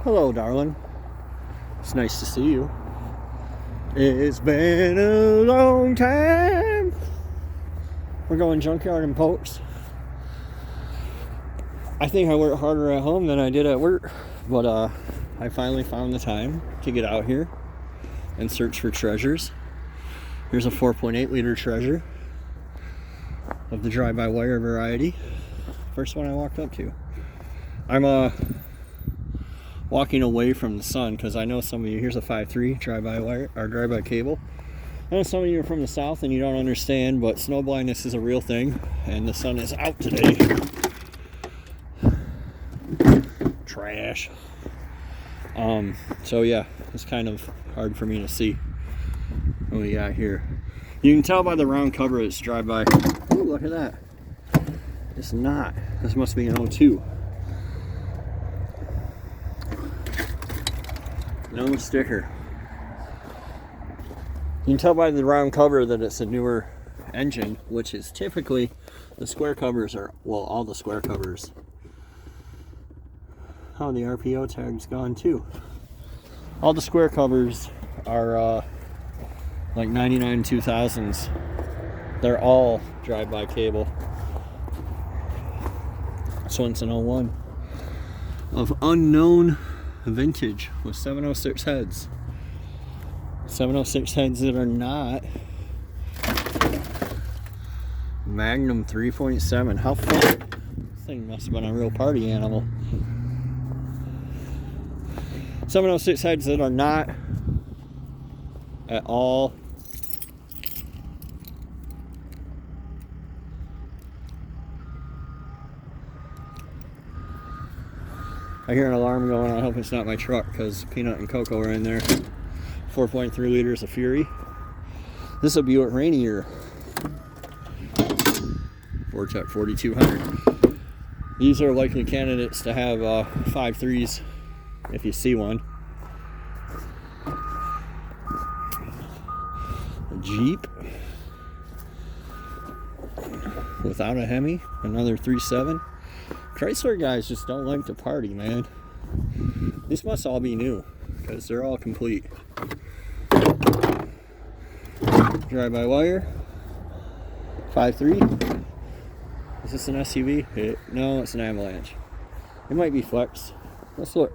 Hello, darling. It's nice to see you. It's been a long time. We're going junkyard and pokes. I think I work harder at home than I did at work, but I finally found the time to get out here and search for treasures. Here's a 4.8 liter treasure of the drive-by-wire variety. First one I walked up to. I'm walking away from the sun because I know some of you, here's a 5.3 drive-by-wire or drive-by cable. I know some of you are from the south and you don't understand, but snow blindness is a real thing and the sun is out today. Trash. So yeah, it's kind of hard for me to see what we got here. You can tell by the round cover it's drive-by. Oh, look at that. It's not. This must be an 02. No sticker. You can tell by the round cover that it's a newer engine, which is typically the square covers are, well, all the square covers. Oh, the RPO tag's gone too. All the square covers are like 99 2000s. They're all drive-by cable. This one's an 01 of unknown vintage with 706 heads. 706 heads that are not Magnum 3.7. How fun. This thing must have been a real party animal. 706 heads that are not at all I hear an alarm going. I hope it's not my truck because Peanut and Coco are in there. 4.3 liters of Fury. This is a Buick Rainier. Vortec 4200. These are likely candidates to have 5.3s if you see one. A Jeep without a Hemi. Another 3.7. Chrysler guys just don't like to party, man. These must all be new because they're all complete. Drive-by-wire. 5.3. Is this an SUV? No, it's an Avalanche. It might be Flex. Let's look.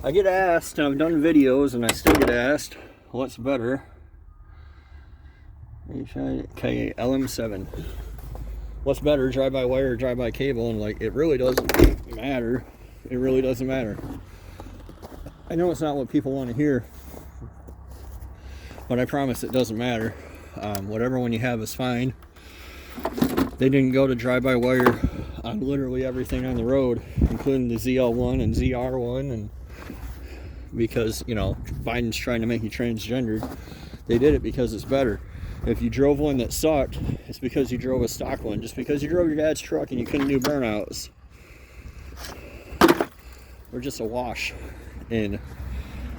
I get asked, and I've done videos, and I still get asked, what's better? Okay, LM7. What's better, drive-by-wire or drive-by-cable? And like, it really doesn't matter. It really doesn't matter. I know it's not what people want to hear, but I promise it doesn't matter. Whatever one you have is fine. They didn't go to drive-by-wire on literally everything on the road, including the ZL1 and ZR1, and because, you know, Biden's trying to make you transgendered. They did it because it's better. If you drove one that sucked, it's because you drove a stock one. Just because you drove your dad's truck and you couldn't do burnouts, we're just a wash in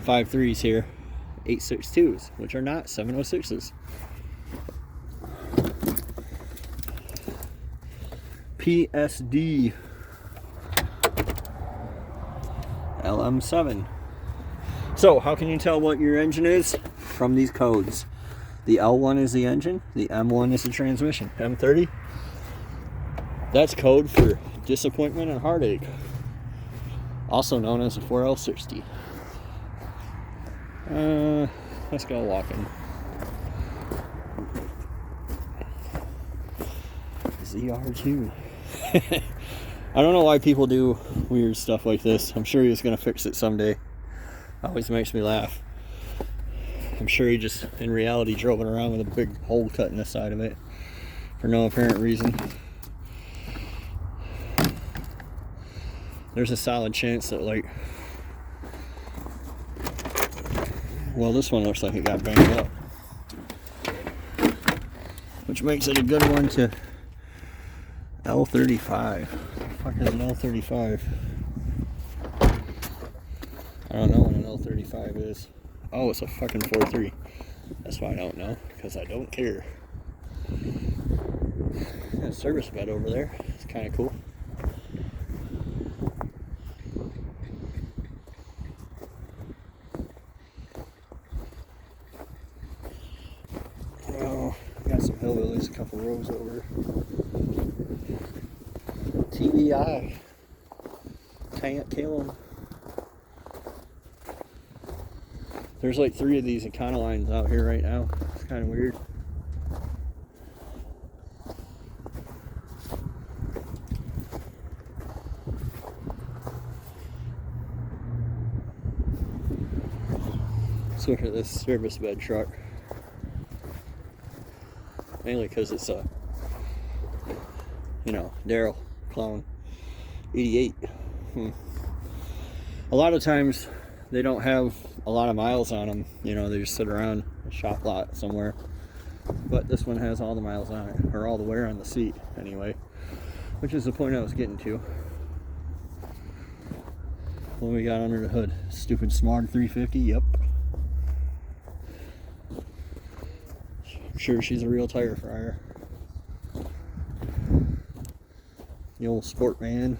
5.3s here, 8.62s, which are not 706s. PSD LM7. So, how can you tell what your engine is? From these codes. The L1 is the engine, the M1 is the transmission. M30, that's code for disappointment and heartache, also known as a 4L60. Let's go walking. ZR2. I don't know why people do weird stuff like this. I'm sure he's going to fix it someday. Always makes me laugh. I'm sure he just, in reality, drove it around with a big hole cut in the side of it for no apparent reason. There's a solid chance that, like, well, this one looks like it got banged up, which makes it a good one to L35. What the fuck is an L35? I don't know what an L35 is. Oh, it's a fucking 4.3. That's why I don't know, because I don't care. That's service bed over there. It's kind of cool. Oh, got some hillbillies a couple rows over. TBI. Can't kill them. There's like 3 of these Econolines out here right now. It's kind of weird. Let's look at this service bed truck. Mainly because it's a, Daryl clone 88. A lot of times they don't have a lot of miles on them. They just sit around a shop lot somewhere. But this one has all the miles on it, or all the wear on the seat anyway, which is the point I was getting to. What we got under the hood? Stupid Smog 350. Yep. I'm sure she's a real tire fryer. The old sport van.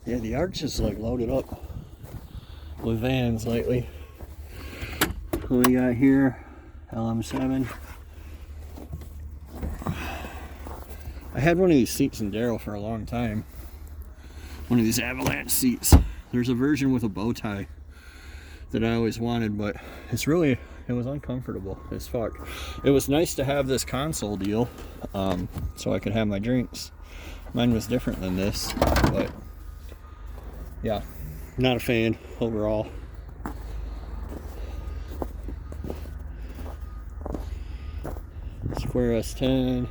Yeah, the yard's just like loaded up with vans lately. What we got here? LM7. I had one of these seats in Darryl for a long time. One of these avalanche seats. There's a version with a bow tie that I always wanted, but it was uncomfortable as fuck. It was nice to have this console deal, so I could have my drinks. Mine was different than this, but yeah, not a fan overall. Square S10.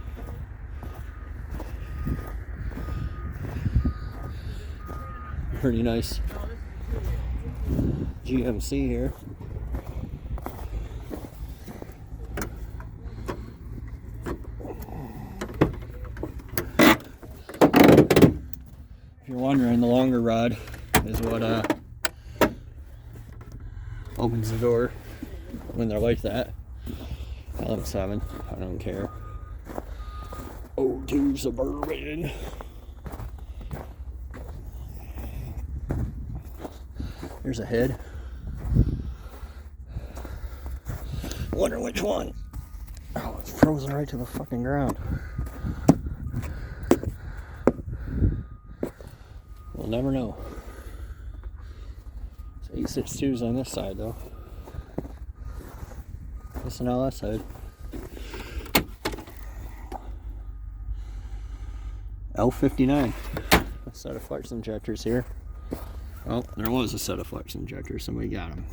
Pretty nice GMC here. If you're wondering, the longer rod is what opens the door when they're like that. LM7, I don't care. '02 Suburban. Here's a head. Wonder which one. Oh, it's frozen right to the fucking ground. We'll never know. It's 862s on this side though. This and all that side. L59. A set of flex injectors here. Oh, there was a set of flex injectors. Somebody got them.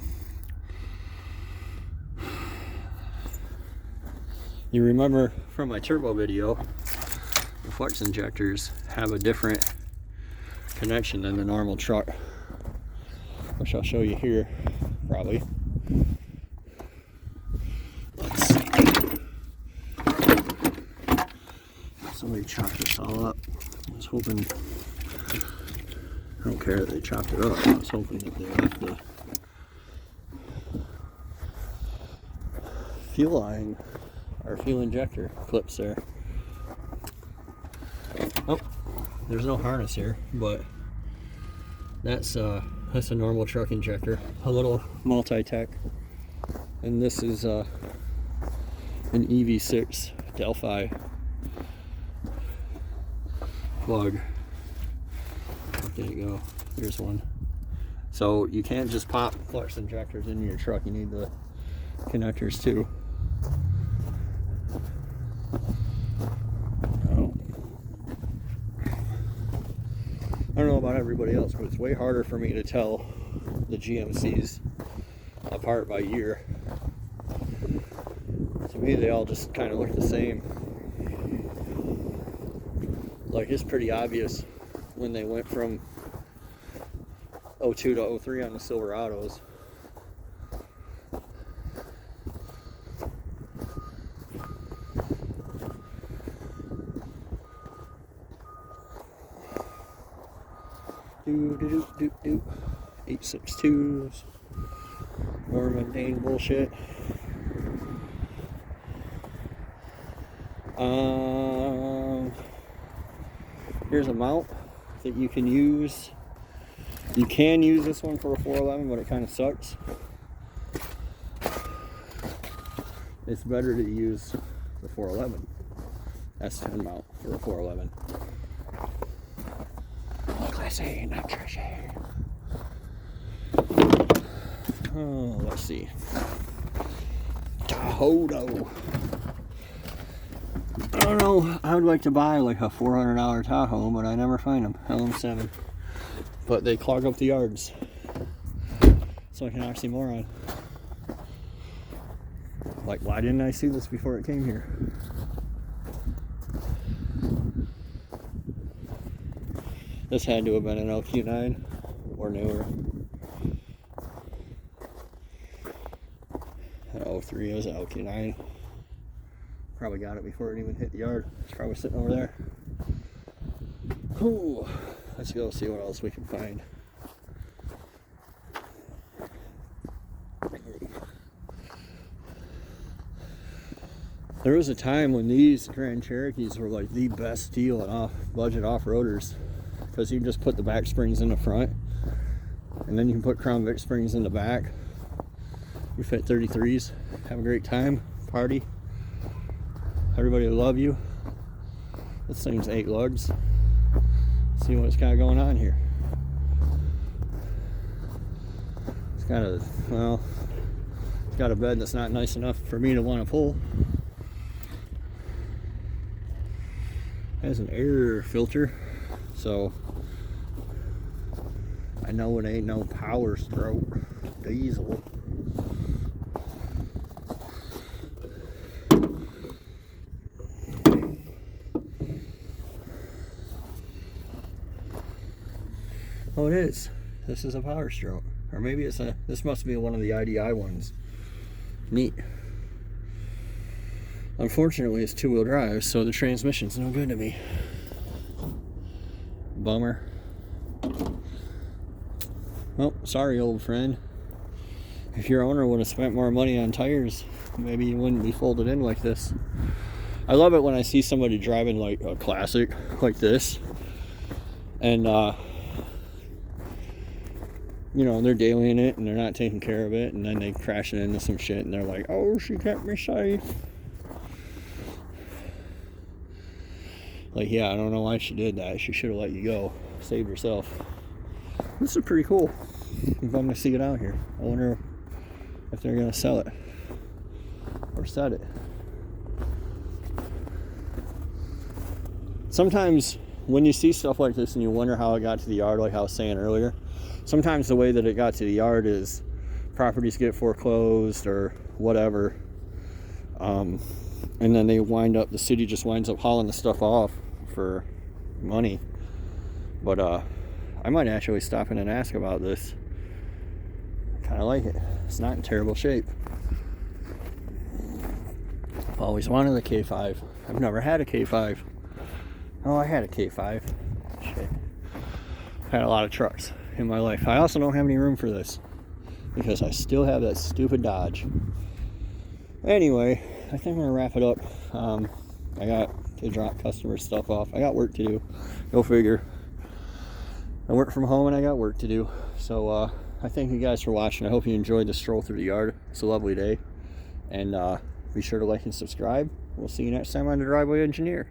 You remember from my turbo video, the flex injectors have a different connection than the normal truck, which I'll show you here, probably. Let's see. Somebody chopped this all up. I was hoping... I don't care that they chopped it up. I was hoping that they left the fuel line or fuel injector clips there. Oh, there's no harness here, but that's a normal truck injector, a little multi-tech, and this is an EV6 Delphi plug. There you go. Here's one. So you can't just pop flex injectors into your truck. You need the connectors too. Oh. I don't know about everybody else, but it's way harder for me to tell the GMCs apart by year. To me, they all just kind of look the same. Like, it's pretty obvious when they went from 02 to 03 on the Silverados. Do 862s. More mundane bullshit. Here's a mount that you can use. You can use this one for a 411, but it kind of sucks. It's better to use the 411 S10 mount for a 411. Classy, not trashy. Oh, let's see. Tahoe. I don't know. I would like to buy like a $400 Tahoe, but I never find them. LM7. But they clog up the yards. So I can oxymoron. Like, why didn't I see this before it came here? This had to have been an LQ9 or newer. An 03 is an LQ9. Probably got it before it even hit the yard. It's probably sitting over there. Ooh, let's go see what else we can find. There was a time when these Grand Cherokees were like the best deal on budget off-roaders, because you can just put the back springs in the front, and then you can put Crown Vic springs in the back. You fit 33s, have a great time, party. Everybody will love you. This thing's 8 lugs. Let's see what it's got going on here. It's got a, well, it's got a bed that's not nice enough for me to want to pull. It has an air filter, so I know it ain't no Power Stroke diesel. Oh, it is. This is a Power Stroke, or maybe it's a. This must be one of the IDI ones. Neat. Unfortunately, it's 2-wheel drive, so the transmission's no good to me. Bummer. Well, sorry, old friend. If your owner would have spent more money on tires, maybe you wouldn't be folded in like this. I love it when I see somebody driving like a classic like this, and you know, they're dailying it and they're not taking care of it, and then they crash it into some shit and they're like, oh, she kept me safe. Like, yeah, I don't know why she did that. She should have let you go. Saved herself. This is pretty cool. I'm going to see it out here. I wonder if they're going to sell it or set it. Sometimes when you see stuff like this and you wonder how it got to the yard, like I was saying earlier, sometimes the way that it got to the yard is properties get foreclosed or whatever. And then the city just winds up hauling the stuff off for money. But I might actually stop in and ask about this. Kind of like it. It's not in terrible shape. I've always wanted a K5. I've never had a K5. Oh, I had a K5. Shit. I've had a lot of trucks in my life. I also don't have any room for this because I still have that stupid Dodge. Anyway, I think I'm gonna wrap it up. I got to drop customer stuff off. I got work to do. Go figure. I work from home and I got work to do. So I thank you guys for watching. I hope you enjoyed the stroll through the yard. It's a lovely day. And be sure to like and subscribe. We'll see you next time on The Driveway Engineer.